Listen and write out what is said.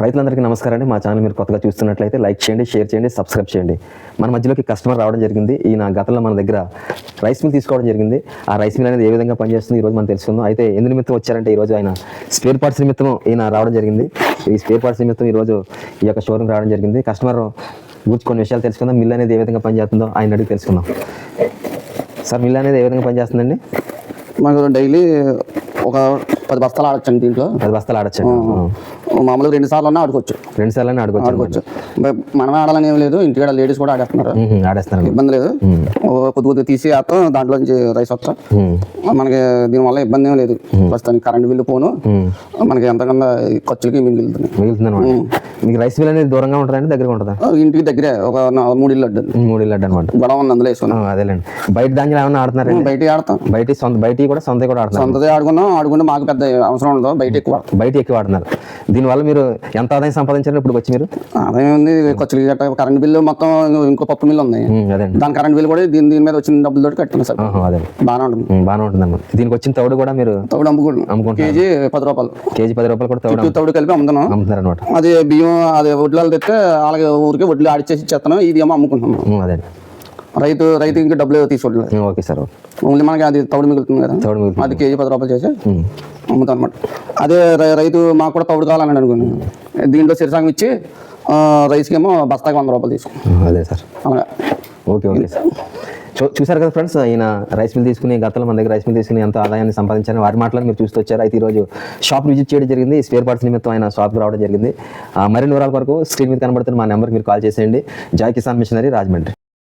రైతులందరికీ నమస్కారం అండి. మా ఛానల్ మీరు కొత్తగా చూస్తున్నట్లయితే లైక్ చేయండి, షేర్ చేయండి, సబ్స్క్రైబ్ చేయండి. మన మధ్యలోకి కస్టమర్ రావడం జరిగింది. ఈయన గతంలో మన దగ్గర రైస్ మిల్ తీసుకోవడం జరిగింది. ఆ రైస్ మిల్ అనేది ఏ విధంగా పనిచేస్తుంది ఈరోజు మనం తెలుసుకుందాం. అయితే ఎందు నిమిత్తం వచ్చారంటే ఈరోజు ఆయన స్పేర్ పార్ట్స్ నిమిత్తం ఈయన రావడం జరిగింది. ఈ స్పేర్ పార్ట్స్ నిమిత్తం ఈరోజు ఈ యొక్క షోరూమ్ రావడం జరిగింది. కస్టమర్ గురించి కొన్ని విషయాలు తెలుసుకుందాం. మిల్ అనేది ఏ విధంగా పనిచేస్తుందో ఆయన అడిగి తెలుసుకుందాం. సార్, మిల్ అనేది ఏ విధంగా పనిచేస్తుందండి? మాకు డైలీ ఒక 10 బస్తాలు ఆడొచ్చండి. దీంట్లో 10 బస్తాలు ఆడచ్చు. మామూలుగా 2 సార్లు ఆడుకోవచ్చు. 2 సార్లు ఆడుకోవచ్చు. మనమే ఆడాలని ఏం లేదు, ఇంటికాడ లేడీస్ కూడా ఆడేస్తున్నారు, ఇబ్బంది లేదు. కొద్ది తీసి వేస్తాం, దాంట్లో నుంచి రైస్ వస్తాం. మనకి దీనివల్ల ఇబ్బంది ఏం లేదు. ప్రస్తుతానికి కరెంట్ బిల్లు పోను, మనకి ఎంతకన్నా ఖర్చులకి మిగులుతుంది అనమాట. మీకు రైస్ మిల్ అనేది దూరంగా ఉంటుందండి, దగ్గరగా ఉంటుందా? ఇంటికి దగ్గరే ఒక 3 ఇల్లు అడ్డు. 3 ఇల్లు అడ్డు అనమాట. గొడవ ఉంది, అందులో వేసుకున్నాం. అదేలేండి. బయట దాంట్లో ఏమన్నా ఆడుతున్నారు? బయట ఆడతాం. బయట కూడా సొంత కూడా ఆడుతున్నారు. సొంతదే ఆడుకుంటే మాకు పెద్ద అవసరం ఉండదు. బయట ఎక్కువ ఆడుతున్నారు. దీనివల్ల మీరు ఎంత ఆదాయం సంపాదించారు ఇప్పుడు వచ్చి? మీరు ఆదాయం ఉంది, ఖర్చులు గట్ట, కరెంట్ బిల్లు మొత్తం ఇంకో పప్పు మిల్లు ఉంది. దాని కరెంట్ బిల్లు కూడా దీని మీద వచ్చిన డబ్బులతో కట్టాను సార్. అదే బాగానే ఉంటుంది. అన్నమాట. దీనికి వచ్చిన తౌడు కూడా మీరు తౌడు అమ్ముకుంటాం. కేజీ 10 రూపాయలు. కేజీ 10 రూపాయలు కూడా తౌడు కలిపి అమ్ముతున్నారు అనమాట. అది బియ్యం, అది వడ్లు తెస్తే అలాగే ఊరికి వడ్లు ఆడిచేసి ఇచ్చేస్తాను. ఇది ఏమో అమ్ముకుంటున్నాం. అదే రైతు ఇంకా డబ్బులు తీసుకోవట్లేదు. Okay sir. ఓన్లీ మనకి అది తౌడు మిగులుతుంది కదా, అది కేజీ 10 రూపాయలు చేసి అమ్ముతాం అనమాట. అదే రైతు మాకు కూడా తౌడు కావాలని అనుకుని దీంట్లో సిరసాంగం ఇచ్చి రైస్కి ఏమో బస్తాకి 100 రూపాయలు తీసుకుంటాం. అదే సార్. అలాగే. Okay sir. చూసారు కదా ఫ్రెండ్స్, ఈయన రైస్ మిల్ తీసుకుని గతంలో మన దగ్గర రైస్ మిల్ తీసుకుని ఎంత ఆదాయాన్ని సంపాదించారని వారి మాటలను మీరు చూస్తూ వచ్చారు. అయితే ఈరోజు షాప్ విజిట్ చేయడం జరిగింది. స్పేర్ పార్ట్స్ నిమిత్తం ఆయన షాప్కి రావడం జరిగింది. మరిన్ని వివరాల వరకు స్క్రీన్ మీద కనబడుతున్న మా నెంబర్కి మీరు కాల్ చేసేయండి. జై కిసాన్ మిషనరీ, రాజమండ్రి.